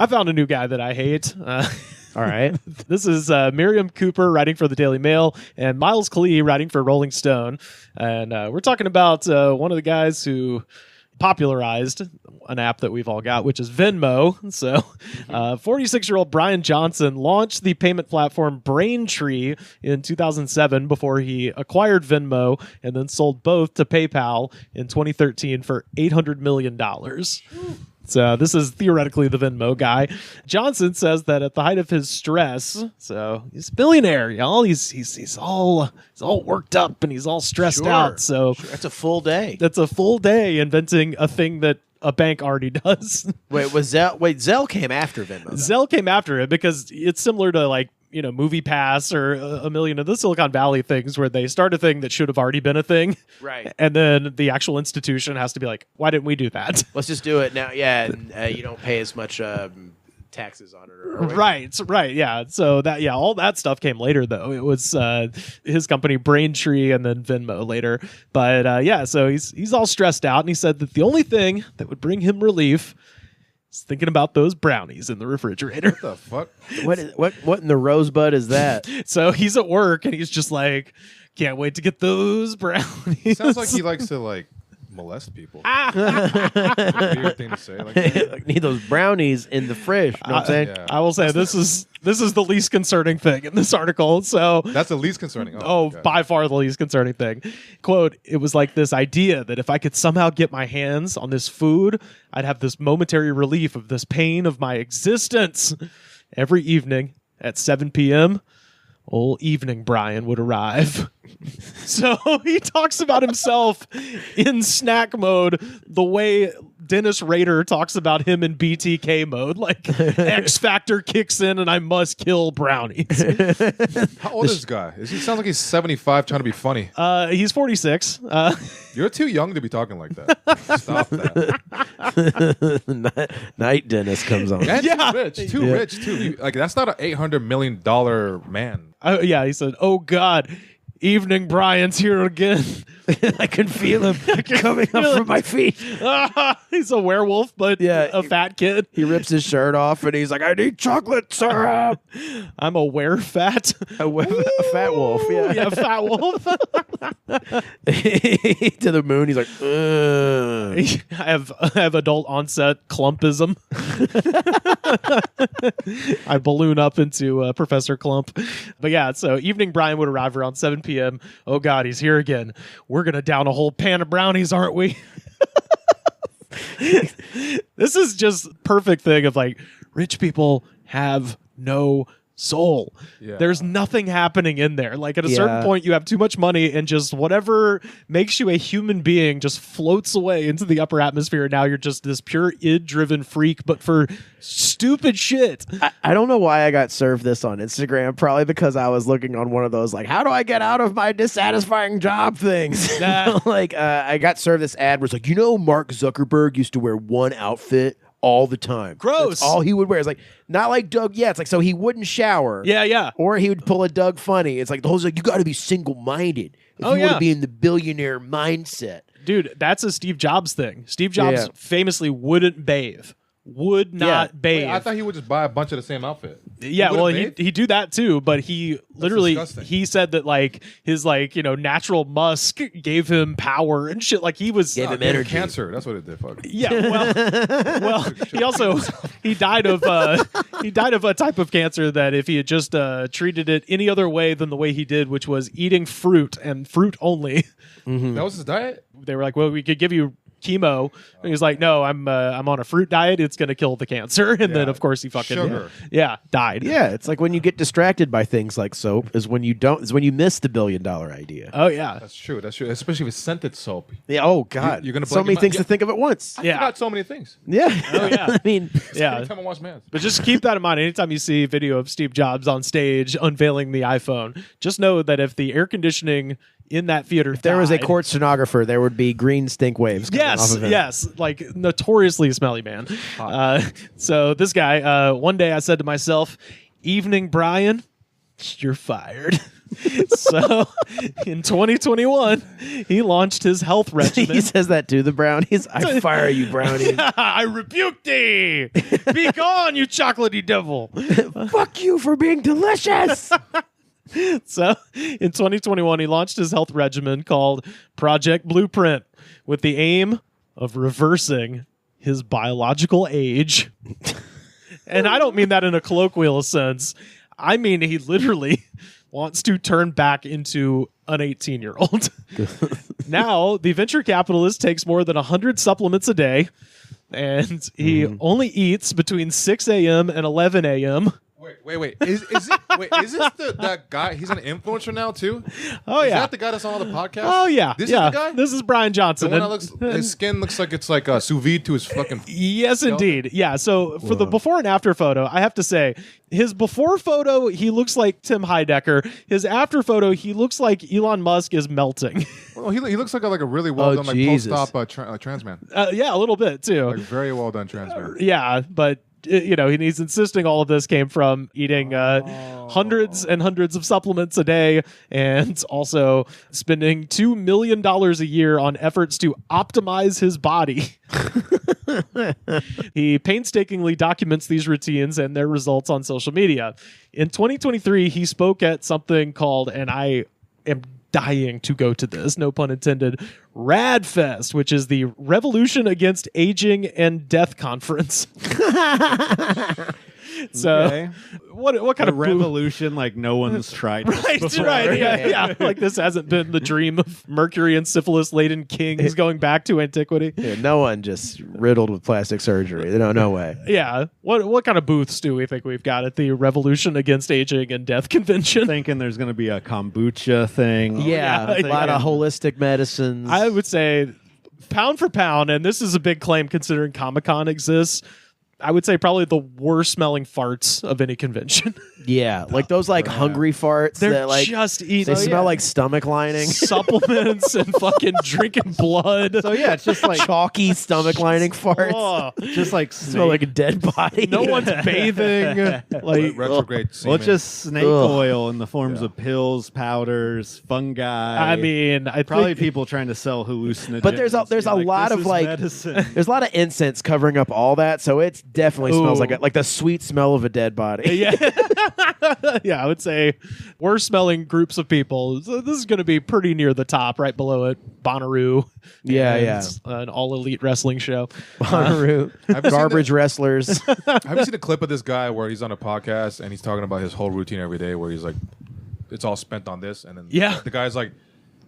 I found a new guy that I hate. All right. This is Miriam Kuepper writing for the Daily Mail and Miles Klee writing for Rolling Stone. And we're talking about one of the guys who popularized an app that we've all got, which is Venmo. So 46-year-old Bryan Johnson launched the payment platform Braintree in 2007 before he acquired Venmo and then sold both to PayPal in 2013 for $800 million. So this is theoretically the Venmo guy. Johnson says that at the height of his stress, so he's a billionaire, y'all. He's all worked up and he's all stressed out. So that's a full day. That's a full day inventing a thing that a bank already does. Zelle came after Venmo. Though. Zelle came after it because it's similar to like, you know, Movie Pass or a million of the Silicon Valley things where they start a thing that should have already been a thing. Right. And then the actual institution has to be like, why didn't we do that? Let's just do it now. Yeah. And you don't pay as much taxes on it. Right. Yeah. So all that stuff came later though. It was his company Braintree and then Venmo later. But so he's all stressed out and he said that the only thing that would bring him relief is thinking about those brownies in the refrigerator. What the fuck? What in the rosebud is that? So he's at work and he's just like, can't wait to get those brownies. Sounds like he likes to molest people. Weird thing to say. Like, need those brownies in the fridge. You know what I'm saying? Yeah. I will say this is the least concerning thing in this article. So that's the least concerning. Okay. By far the least concerning thing. Quote, it was like this idea that if I could somehow get my hands on this food, I'd have this momentary relief of this pain of my existence. Every evening at 7 p.m., old Evening Bryan would arrive. So he talks about himself in snack mode the way Dennis Rader talks about him in BTK mode. Like X Factor kicks in and I must kill brownies. How old is this guy? He sounds like he's 75 trying to be funny. He's 46. You're too young to be talking like that. Stop that. Night Dennis comes on. And too rich too. That's not an $800 million man. He said, "Oh God, Evening Bryan's here again." I can feel him coming up from my feet. He's a werewolf, but a fat kid. He rips his shirt off and he's like, "I need chocolate syrup." I'm a were-fat. A fat wolf. Yeah, fat wolf. To the moon. He's like, ugh. I have adult onset clumpism. I balloon up into Professor Clump. But so Evening Bryan would arrive around 7 p.m. Oh God, he's here again. We're going to down a whole pan of brownies, aren't we? This is just perfect thing of like, rich people have no soul. Yeah. There's nothing happening in there. Like at a certain point, you have too much money and just whatever makes you a human being just floats away into the upper atmosphere. And now you're just this pure id-driven freak, but for stupid shit. I don't know why I got served this on Instagram. Probably because I was looking on one of those like, how do I get out of my dissatisfying job things? I got served this ad where it's like, Mark Zuckerberg used to wear one outfit all the time. Gross. That's all he would wear. It's like, not like Doug. Yeah, it's like, so he wouldn't shower. Yeah. Or he would pull a Doug Funny. It's like, the whole like, you got to be single-minded if you want to be in the billionaire mindset. Dude, that's a Steve Jobs thing. Steve Jobs famously wouldn't bathe. Would not bathe. Wait, I thought he would just buy a bunch of the same outfit. Yeah, well, he'd do that too, but he literally he said that like his natural musk gave him power and shit. Like he was gave him energy. Cancer. That's what it did. Fuck. Yeah, well, he died of a type of cancer that if he had just treated it any other way than the way he did, which was eating fruit and fruit only. Mm-hmm. That was his diet. They were like, well, we could give you chemo. And he's like, no, I'm on a fruit diet. It's going to kill the cancer. And then of course he fucking died. Yeah, it's like when you get distracted by things like soap is when you miss the $1 billion idea. Oh yeah, that's true. Especially with scented soap. Yeah. Oh God, you're gonna so many things to think of at once. I forgot so many things. Yeah. Oh yeah. I mean, every time I watch Mans. But just keep that in mind. Anytime you see a video of Steve Jobs on stage unveiling the iPhone, just know that if the air conditioning in that theater if there was a court stenographer, there would be green stink waves coming off of him. Yes, like notoriously smelly man. So this guy, one day I said to myself, Evening Bryan, you're fired. So in 2021, he launched his health regimen. He says that to the brownies. I fire you, brownies. I rebuke thee. Be gone, you chocolatey devil. Fuck you for being delicious. So in 2021, he launched his health regimen called Project Blueprint with the aim of reversing his biological age. And I don't mean that in a colloquial sense. I mean he literally wants to turn back into an 18-year-old. Now, the venture capitalist takes more than 100 supplements a day, and he only eats between 6 a.m. and 11 a.m. Wait. Is this that guy? He's an influencer now too. Oh, Is yeah. that the guy that's on all the podcasts? Oh, yeah. This yeah. is the guy. This is Bryan Johnson. The one that looks, his skin looks like it's like a sous vide to his fucking. Yes, indeed. Yeah. So for the before and after photo, I have to say, his before photo, he looks like Tim Heidecker. His after photo, he looks like Elon Musk is melting. Well, he looks like a really well done Jesus. post-op trans man. Yeah, a little bit too. Like very well done trans man. Yeah, but he's insisting all of this came from eating hundreds and hundreds of supplements a day, and also spending $2 million a year on efforts to optimize his body. He painstakingly documents these routines and their results on social media. In 2023, he spoke at something called, and I am dying to go to this, no pun intended, RADFest, which is the Revolution Against Aging and Death Conference. So, Okay. what kind A of revolution like no one's tried this Right, before. right, yeah. Like this hasn't been the dream of Mercury and syphilis-laden kings going back to antiquity. Yeah, no one just riddled with plastic surgery. No way. Yeah. What kind of booths do we think we've got at the Revolution Against Aging and Death convention? Thinking there's going to be a kombucha thing. Yeah, a lot of holistic medicines. I would say pound for pound, and this is a big claim considering Comic-Con exists, I would say probably the worst smelling farts of any convention. Yeah, like those hungry farts They're that like just eating they smell like stomach lining. supplements and fucking drinking blood. So yeah, it's just like Chalky stomach lining farts. Oh, just like Smell like a dead body. no one's bathing. Like Retrograde semen. well, it's just snake Ugh. oil in the forms of pills, powders, fungi. I mean, I probably think people trying to sell hallucinogens. But there's a Be lot this of is like medicine. there's a lot of incense covering up all that, so it definitely smells Ooh. like the sweet smell of a dead body. yeah. Yeah, I would say worst smelling groups of people. So this is going to be pretty near the top, right below it. Bonnaroo. Yeah, and yeah. An all elite wrestling show. Bonnaroo, Have you seen garbage wrestlers. Have you seen a clip of this guy where he's on a podcast and he's talking about his whole routine every day, where he's like, it's all spent on this, and then Yeah. the guy's like,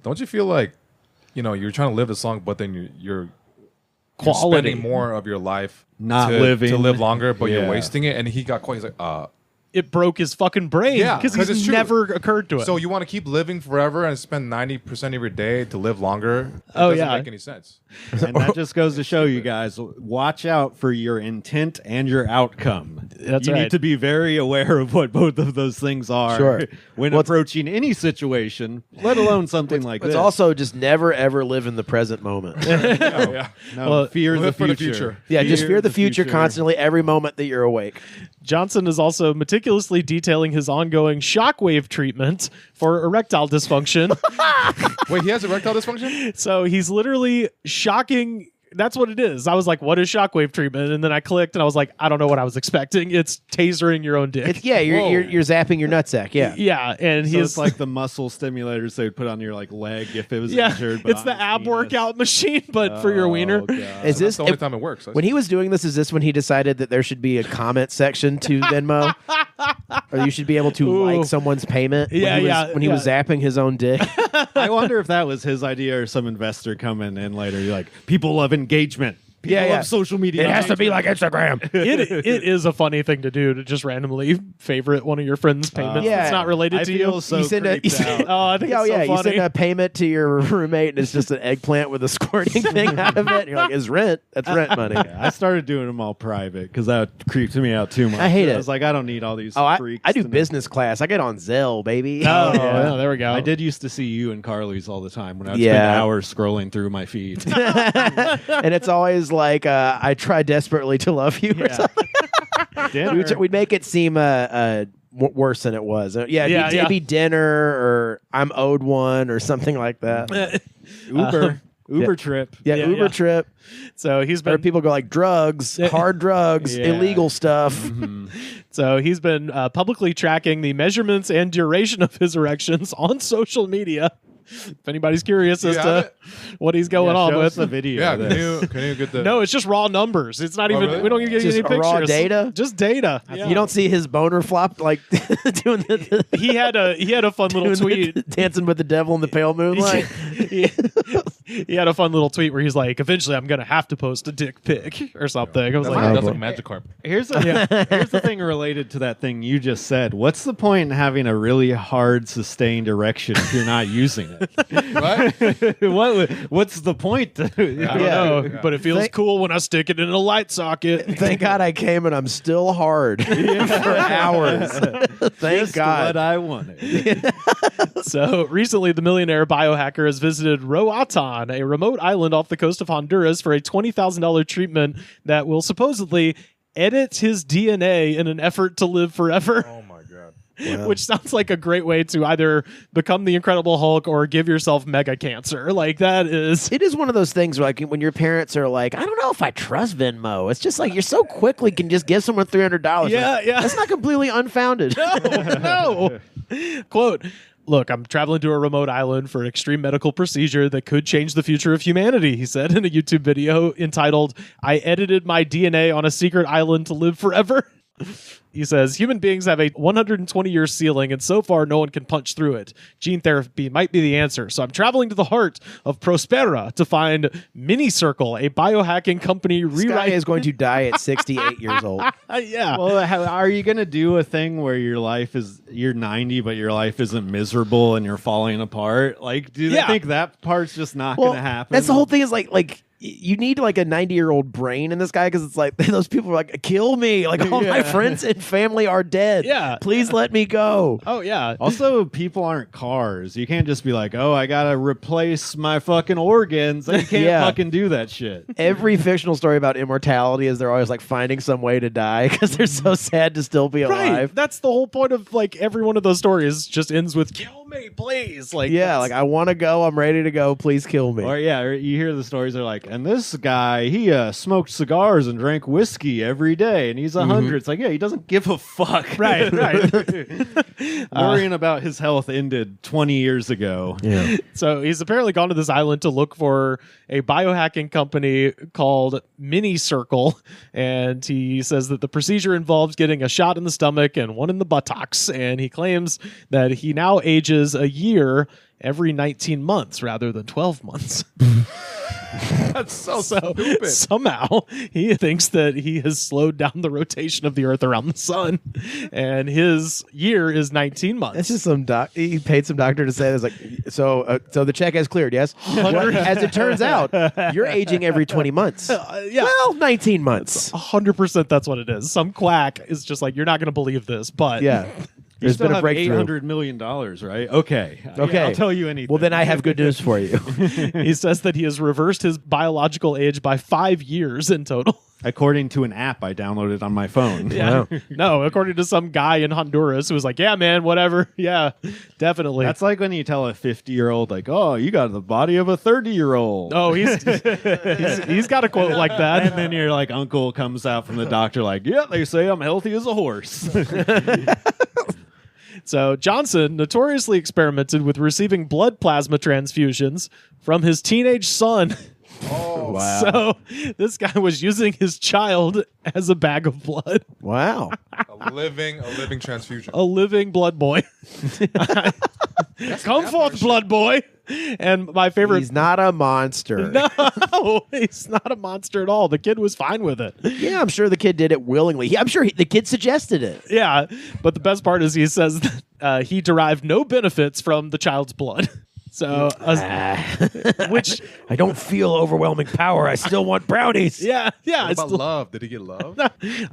don't you feel like, you're trying to live this long, but then you're Quality. spending more of your life Not to living. live longer, but Yeah. you're wasting it. And he got quiet. He's like, It broke his fucking brain Yeah, because 'cause it's he's true. never occurred to it. so you want to keep living forever and spend 90% of your day to live longer? It Oh, doesn't yeah. make any sense. And that just goes to show you guys, watch out for your intent and your outcome. That's you right. need to be very aware of what both of those things are Sure. when Well, approaching any situation, let alone something like It's this. also just never ever live in the present moment. Yeah. no, fear the live for the future. future. Yeah, just fear the future constantly every moment that you're awake. Johnson is also meticulously detailing his ongoing shockwave treatment for erectile dysfunction. Wait, he has erectile dysfunction? So he's literally shocking. That's what it is. I was like, what is shockwave treatment? And then I clicked and I was like, I don't know what I was expecting. It's tasering your own dick. You're zapping your nutsack. Yeah. Yeah. And So he's it's like the muscle stimulators they would put on your leg if it was yeah, injured. But it's the on his ab penis. workout machine, but for your wiener. Oh, God. Is That's this the only time it works. when he was doing this? Is this when he decided that there should be a comment section to Venmo, or you should be able to Ooh. like someone's payment? Yeah, when he was zapping his own dick. I wonder if that was his idea or some investor coming in later. You're like, people love engagement. People Yeah, love yeah. social media. It has to be like Instagram. It is a funny thing to do to just randomly favorite one of your friends' payments. Yeah. It's not related I to feel you. so You send a- creeped you send- out. Oh, I think Yeah, it's so yeah. You funny. send a payment to your roommate, and it's just an eggplant with a squirting thing out of it. And you're like, "It's rent. That's rent money." I started doing them all private because that creeped me out too much. I hate it. I was like, I don't need all these Oh, freaks. I do to know. business class. I get on Zelle, baby. Oh, yeah, there we go. I did used to see you and Carly's all the time when I would Yeah. spend hours scrolling through my feed. And it's always like, I try desperately to love you. Or Yeah. something. Dinner. We'd make it seem worse than it was. Yeah, it'd be dinner or I'm owed one or something like that. Uber trip. Yeah, Uber trip. So he's Or been people go like drugs, hard drugs, Yeah. illegal stuff. so he's been publicly tracking the measurements and duration of his erections on social media. If anybody's curious as to what he's going on Show with us the video. Yeah, of this. can you get the? No, it's just raw numbers. It's not even. really? We don't even get Just any pictures. raw data? Just data. Yeah. You don't see his boner flop like doing the He had a fun little tweet. dancing with the devil in the pale moonlight. he had a fun little tweet where he's like, "Eventually, I'm gonna have to post a dick pic or something." I was That's like, like, oh, that's boy. like Magikarp. Here's the thing related to that thing you just said. What's the point in having a really hard sustained erection if you're not using it? What? What's the point? I don't know, but it feels Thank- cool when I stick it in a light socket. Thank God I came and I'm still hard for hours. Thank Just God. what I wanted. So recently, the millionaire biohacker has visited Roatan, a remote island off the coast of Honduras, for a $20,000 treatment that will supposedly edit his DNA in an effort to live forever. Oh my god. Which sounds like a great way to either become the Incredible Hulk or give yourself mega cancer. Like that is. It is one of those things where, like, when your parents are like, I don't know if I trust Venmo. It's just like you're so quickly can just give someone $300. Yeah, Like, yeah. That's not completely unfounded. No. Quote, "Look, I'm traveling to a remote island for an extreme medical procedure that could change the future of humanity," he said in a YouTube video entitled, "I edited my DNA on a secret island to live forever." He says, "Human beings have a 120-year ceiling, and so far no one can punch through it. Gene therapy might be the answer. So I'm traveling to the heart of Prospera to find Minicircle, a biohacking company This guy is going to die at 68 years old. Yeah. Well, are you going to do a thing where you're 90, but your life isn't miserable and you're falling apart? Like, do they Yeah. think that part's just not Well, going to happen? that's the whole thing is like you need like a 90-year-old brain in this guy because it's like those people are like, kill me. Like all my friends and family are dead. Yeah. Please let me go. Oh, yeah. Also, people aren't cars. You can't just be like, oh, I got to replace my fucking organs. Like, you can't Yeah. fucking do that shit. Every fictional story about immortality is they're always like finding some way to die because they're so sad to still be Right. alive. That's the whole point of like every one of those stories just ends with "kill me, please." Like Yeah, that's- like I want to go. I'm ready to go. Please kill me. Or you hear the stories. They're like, and this guy, he smoked cigars and drank whiskey every day, and he's 100. It's like, yeah, he doesn't give a fuck. Right, right. Worrying about his health ended 20 years ago. Yeah. So he's apparently gone to this island to look for a biohacking company called Minicircle, and he says that the procedure involves getting a shot in the stomach and one in the buttocks, and he claims that he now ages a year every 19 months rather than 12 months. That's so stupid. Somehow he thinks that he has slowed down the rotation of the Earth around the sun, and his year is 19 months. That's just some doc. He paid some doctor to say this. Like, so the check has cleared. Yes. Well, as it turns out, you're aging every 20 months. Yeah. Well, 19 months. 100% that's what it is. Some quack is just like, you're not going to believe this, but Yeah. You There's still been a have breakthrough. $800 million, right? Okay. Okay. I'll tell you anything. Well, then I have good news for you. he says that he has reversed his biological age by 5 years in total. According to an app I downloaded on my phone. Yeah. No, according to some guy in Honduras who was like, yeah, man, whatever. Yeah, definitely. That's like when you tell a 50-year-old, like, oh, you got the body of a 30-year-old. Oh, he's got a quote like that. And then your like uncle comes out from the doctor like, yeah, they say I'm healthy as a horse. So Johnson notoriously experimented with receiving blood plasma transfusions from his teenage son. Oh, Wow. So this guy was using his child as a bag of blood, Wow. a living transfusion. a living blood boy. Come forth, blood boy. And my favorite. He's not a monster. No, he's not a monster at all. The kid was fine with it. Yeah, I'm sure the kid did it willingly. I'm sure the kid suggested it. Yeah, but the best part is he says that he derived no benefits from the child's blood. So, which I don't feel overwhelming power. I still want brownies. yeah, What it's about love? Did he get love?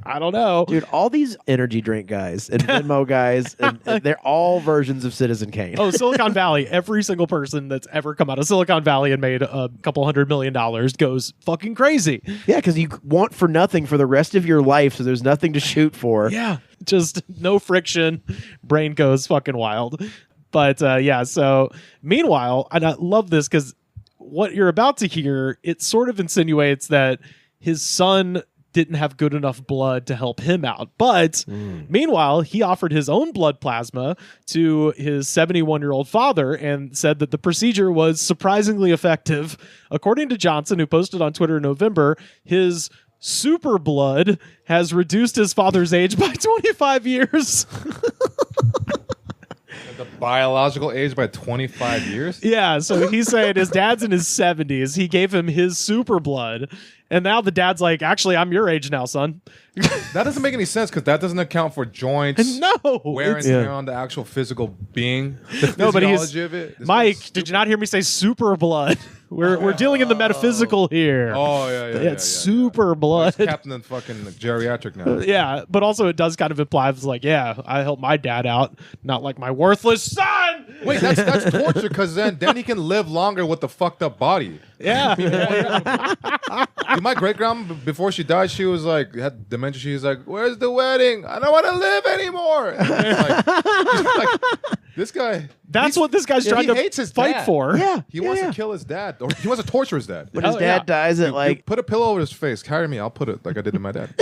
I don't know. Dude, all these energy drink guys and Venmo guys, and they're all versions of Citizen Kane. Oh, Silicon Valley. Every single person that's ever come out of Silicon Valley and made a couple $100 million goes fucking crazy. Yeah, because you want for nothing for the rest of your life, so there's nothing to shoot for. Yeah, just no friction. Brain goes fucking wild. But yeah, so meanwhile, and I love this because what you're about to hear, it sort of insinuates that his son didn't have good enough blood to help him out. But meanwhile, he offered his own blood plasma to his 71-year-old father and said that the procedure was surprisingly effective. According to Johnson, who posted on Twitter in November, his super blood has reduced his father's age by 25 years. The biological age by 25 years? Yeah, so he's saying his dad's in his 70s. He gave him his super blood. And now the dad's like, actually, I'm your age now, son. That doesn't make any sense because that doesn't account for joints, No. wear and tear on the actual physical being, the No, but he's physiology of it. This Mike, guy's did you not hear me say super blood? We're dealing in the metaphysical here. Oh, yeah. It's super blood. He's Captain fucking geriatric now. Yeah, but also it does kind of imply it's like, yeah, I helped my dad out, not like my worthless son. Wait, that's torture because then he can live longer with the fucked up body. Yeah. Dude, my great grandma, before she died, she was like, had dementia. She was like, "Where's the wedding? I don't want to live anymore." Like, this guy. That's what this guy's trying he to hates his fight dad. for. Yeah. He wants to kill his dad, or he wants to torture his dad. When his Hell dad yeah. dies at Dude, like put a pillow over his face. Carry me. I'll put it like I did to my dad.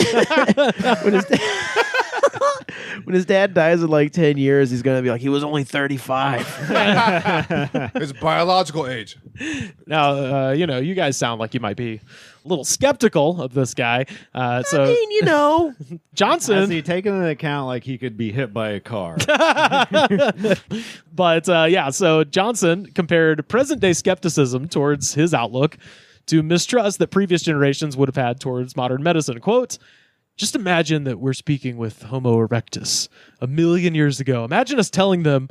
when his dad dies in like 10 years, he's gonna be like, he was only 35. His biological age. Now, you guys sound like you might be a little skeptical of this guy. So I mean, Has Johnson, he taken into account like he could be hit by a car? but yeah, so Johnson compared present-day skepticism towards his outlook to mistrust that previous generations would have had towards modern medicine. Quote, just imagine that we're speaking with Homo erectus 1 million years ago. Imagine us telling them,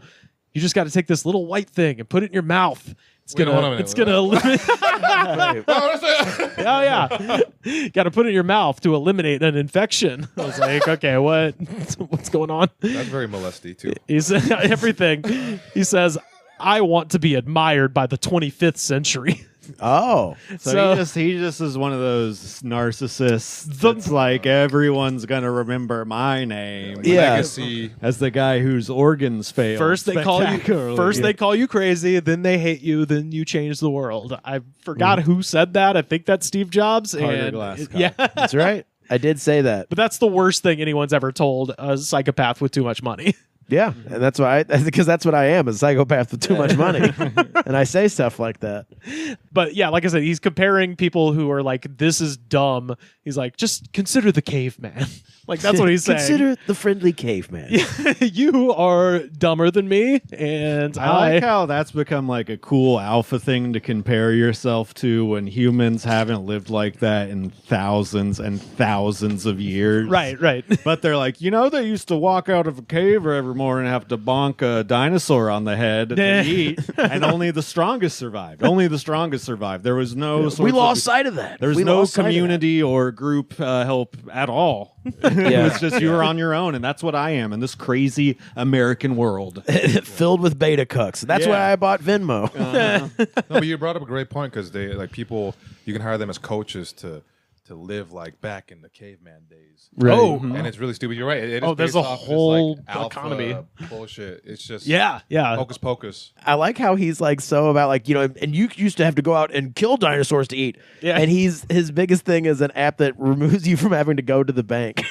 you just got to take this little white thing and put it in your mouth. Wait, hold on a minute. It's gonna eliminate. Oh yeah, got to put it in your mouth to eliminate an infection. I was like, okay, what's going on? That's very molesty too. He said everything. He says, I want to be admired by the 25th century. Oh. So he just is one of those narcissists that's like, everyone's gonna remember my name. Yeah. Legacy. As the guy whose organs failed. First they call spectacularly. they call you crazy, then they hate you, then you change the world. I forgot who said that. I think that's Steve Jobs. Harter And Glascock. yeah, That's right. I did say that. but that's the worst thing anyone's ever told a psychopath with too much money. Yeah. And that's why because that's what I am, a psychopath with too much money. And I say stuff like that. But yeah, like I said, he's comparing people who are like, this is dumb. He's like, just consider the caveman. Like, that's what he's saying. Consider the friendly caveman. You are dumber than me, and I like how that's become like a cool alpha thing to compare yourself to when humans haven't lived like that in thousands and thousands of years. Right. But they're like, they used to walk out of a cave every morning and have to bonk a dinosaur on the head to eat, and only the strongest survived. Only the strongest survived. There was no We lost sight of that. There was We no lost sight of that. community or group help at all. It was just you were on your own, and that's what I am in this crazy American world. Filled with beta cucks. That's why I bought Venmo. No, but you brought up a great point because they like people. You can hire them as coaches to live like back in the caveman days. Right. Oh, And it's really stupid. You're right. It is there's based a off this, whole like, alpha economy. bullshit. It's just yeah. hocus pocus. I like how he's like so about like, and you used to have to go out and kill dinosaurs to eat. Yeah. And his biggest thing is an app that removes you from having to go to the bank.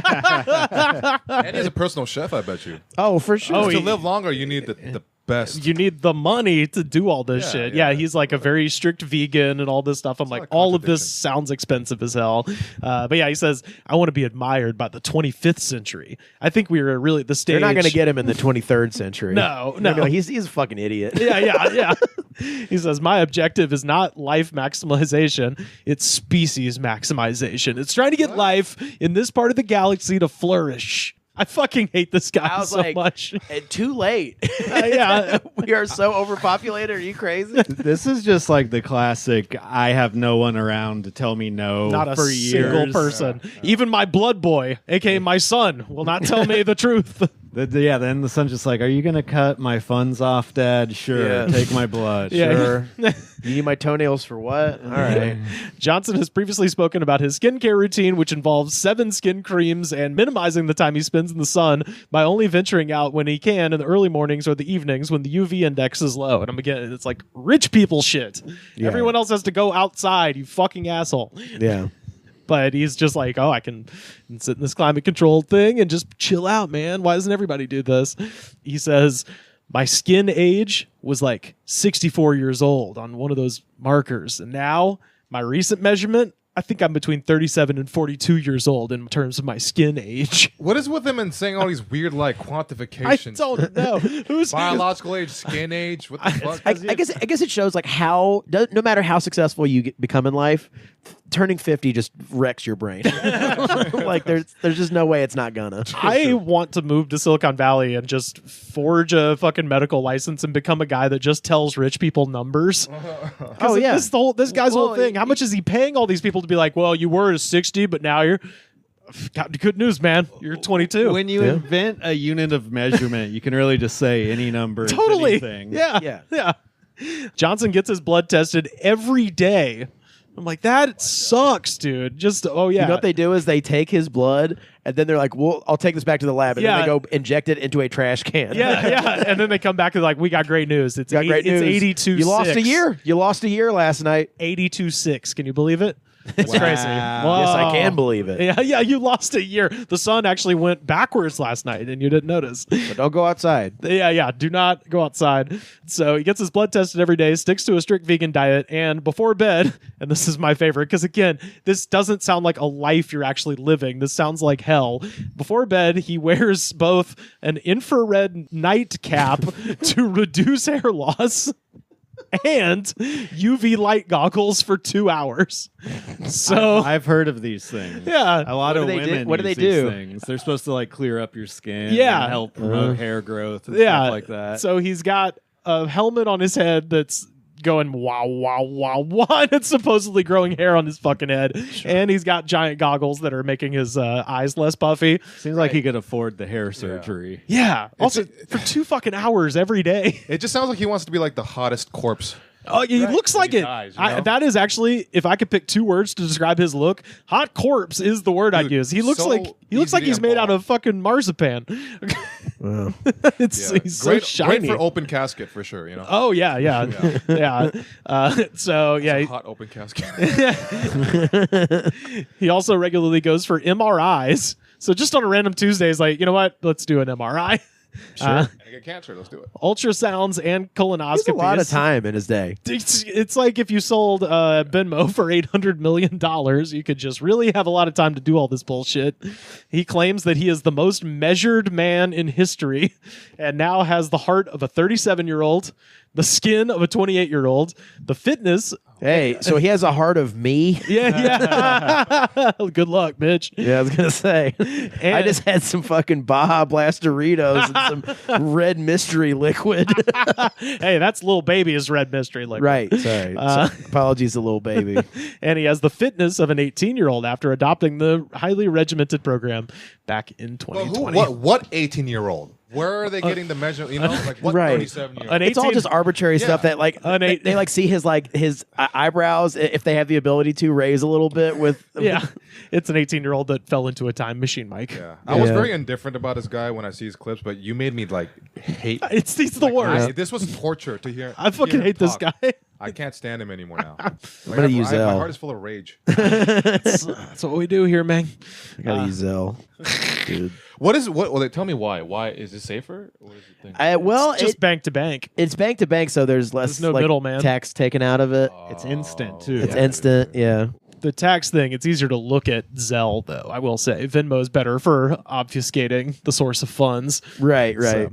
And he's a personal chef, I bet you. Oh, for sure. Oh, To he- live longer, you need the best. You need the money to do all this Yeah, shit. yeah. Yeah, he's like a very strict vegan and all this stuff. I'm a lot like, of all of this contradiction. sounds expensive as hell. But yeah, he says, I want to be admired by the 25th century. I think we were really the stage. They're not going to get him in the 23rd century. No. They're gonna be like, he's a fucking idiot. Yeah. He says, my objective is not life maximization, it's species maximization. It's trying to get life in this part of the galaxy to flourish. I fucking hate this guy I was so like, much. Too late. Yeah. We are so overpopulated. Are you crazy? This is just like the classic. I have no one around to tell me no. Not a for single years. person. Even my blood boy, aka my son, will not tell me the truth. Then the son's just like, "Are you gonna cut my funds off, Dad? Sure, Yeah. take my blood. Yeah. Sure." You need my toenails for what? All right. Johnson has previously spoken about his skincare routine, which involves 7 skin creams and minimizing the time he spends in the sun by only venturing out when he can in the early mornings or the evenings when the UV index is low. And it's like rich people shit. Yeah. Everyone else has to go outside, you fucking asshole. Yeah. But he's just like, I can sit in this climate controlled thing and just chill out, man. Why doesn't everybody do this? He says, my skin age was like 64 years old on one of those markers. And now my recent measurement, I think I'm between 37 and 42 years old in terms of my skin age. What is with him and saying all these weird like I quantifications? don't know. Who's Biological age, skin age. What the fuck? I guess it shows like how no matter how successful you become in life, turning 50 just wrecks your brain. Like there's just no way it's not gonna. I want to move to Silicon Valley and just forge a fucking medical license and become a guy that just tells rich people numbers. Oh yeah. This guy's whole Well, thing. How much is he paying all these people to be like, well, you were at 60, but now you're got good news, man. You're 22. When you invent a unit of measurement, you can really just say any number. is Totally. anything. Yeah. Johnson gets his blood tested every day. I'm like, that sucks, dude. Just, oh, yeah. You know what they do is they take his blood and then they're like, well, I'll take this back to the lab. And then they go inject it into a trash can. Yeah. And then they come back and like, we got great news. It's Got great news. It's 82.6. You lost a year. You lost a year last night. 82.6. Can you believe it? It's Wow. crazy. Yes, I can believe it. Yeah, you lost a year. The sun actually went backwards last night, and you didn't notice. But don't go outside. Yeah, do not go outside. So he gets his blood tested every day, sticks to a strict vegan diet, and before bed, and this is my favorite, because again, this doesn't sound like a life you're actually living. This sounds like hell. Before bed, he wears both an infrared nightcap to reduce hair loss and UV light goggles for 2 hours. So I've heard of these things. yeah, A lot of do they do? women What do use they these do? things. They're supposed to like clear up your skin. Yeah. And help promote hair growth and yeah, stuff like that. So he's got a helmet on his head that's going wow, and it's supposedly growing hair on his fucking head, and he's got giant goggles that are making his eyes less puffy. Seems like he could afford the hair surgery. Yeah, also for 2 fucking hours every day. It just sounds like he wants to be like the hottest corpse. Oh, he looks like He it. dies, you know? That is actually, if I could pick 2 words to describe his look, hot corpse is the word I'd Dude, use. He looks so like easy to he's made out unball. of fucking marzipan. Wow. He's so great shiny. for open casket for sure. You know. Oh yeah. So yeah, It's a hot open casket. he also regularly goes for MRIs. So just on a random Tuesday, he's like, you know what? Let's do an MRI. I get cancer. Let's do it. Ultrasounds and colonoscopies. It's a lot of time in his day. It's like if you sold Venmo for $800 million, you could just really have a lot of time to do all this bullshit. He claims that he is the most measured man in history and now has the heart of a 37-year-old, the skin of a 28-year-old, the fitness. Hey, so he has a heart of me. Yeah. Good luck, bitch. Yeah, I was gonna say. I just had some fucking Baja Blast Doritos and some red mystery liquid. Hey, that's Lil Baby's red mystery liquid. Right. Sorry. Apologies, to little baby. And he has the fitness of an 18-year-old after adopting the highly regimented program back in Well, 2020. what 18-year-old? Where are they getting the measure? You know, like what Right. 37-year-old? An It's all 18 just arbitrary stuff that like they like see his eyebrows if they have the ability to raise a little bit with Yeah, it's an 18-year-old that fell into a time machine, Mike. Yeah. I was Yeah. very indifferent about this guy when I see his clips, but you made me like hate. He's the worst. This was torture to hear. I fucking hear him hate this talk. guy. I can't stand him anymore now. Like, gonna use my L. heart is full of rage. That's what we do here, man. I gotta use Zell. Dude. What is what? Well, they tell me why. Why is it safer? What is the thing? Well, Just bank to bank. it's bank to bank, so there's less There's no middleman. tax taken out of it. It's instant too. It's instant. Yeah. The tax thing, it's easier to look at Zelle, though, I will say. Venmo is better for obfuscating the source of funds. Right. So-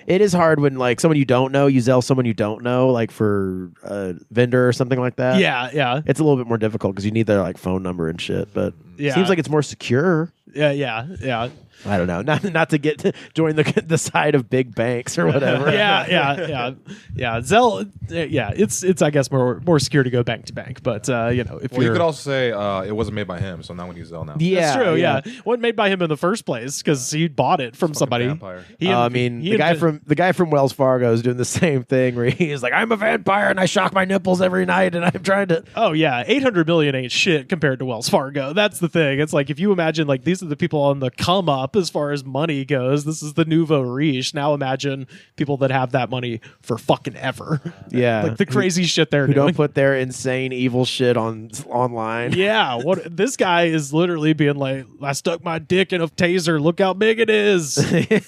It is hard when like someone you don't know, you Zell someone you don't know, like for a vendor or something like that. Yeah. It's a little bit more difficult because you need their like phone number and shit, but Yeah. seems like it's more secure. Yeah. I don't know. Not to join the side of big banks or whatever. Yeah. Zelle. Yeah, it's I guess more secure to go bank to bank, but if Well, you could also say it wasn't made by him, so now we use Zelle now. Yeah, that's true. Yeah, wasn't made by him in the first place because he bought it from somebody. Vampire. The guy from Wells Fargo is doing the same thing where he's like, I'm a vampire and I shock my nipples every night and I'm trying to. Oh yeah, 800 million ain't shit compared to Wells Fargo. That's the thing. It's like if you imagine like these are the people on the come up as far as money goes. This is the nouveau riche. Now imagine people that have that money for fucking ever. Yeah, like the crazy shit they're who doing. don't put their insane evil shit online. Yeah, what this guy is literally being like, I stuck my dick in a taser. Look how big it is.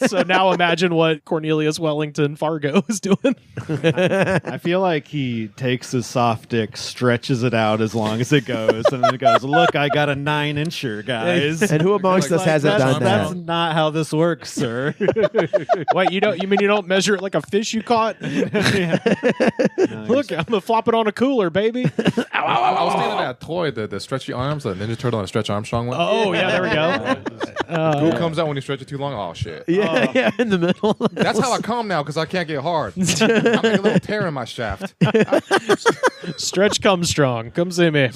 So now imagine what Cornelius Wellington Fargo is doing. I feel like he takes his soft dick, stretches it out as long as it goes, and then goes, "Look, I got a 9-incher, guys." And who amongst us hasn't done That's that? not how this works, sir. Wait, you mean you don't measure it like a fish you caught? Look, I'm gonna flop it on a cooler, baby. I was thinking of that toy, the stretchy arms, the Ninja Turtle and Stretch Armstrong one. Oh yeah, there we go. Goo comes out when you stretch it too long. Oh shit! Yeah, in the middle. That's how I come now because I can't get hard. I make a little tear in my shaft. Stretch comes strong. Come see me.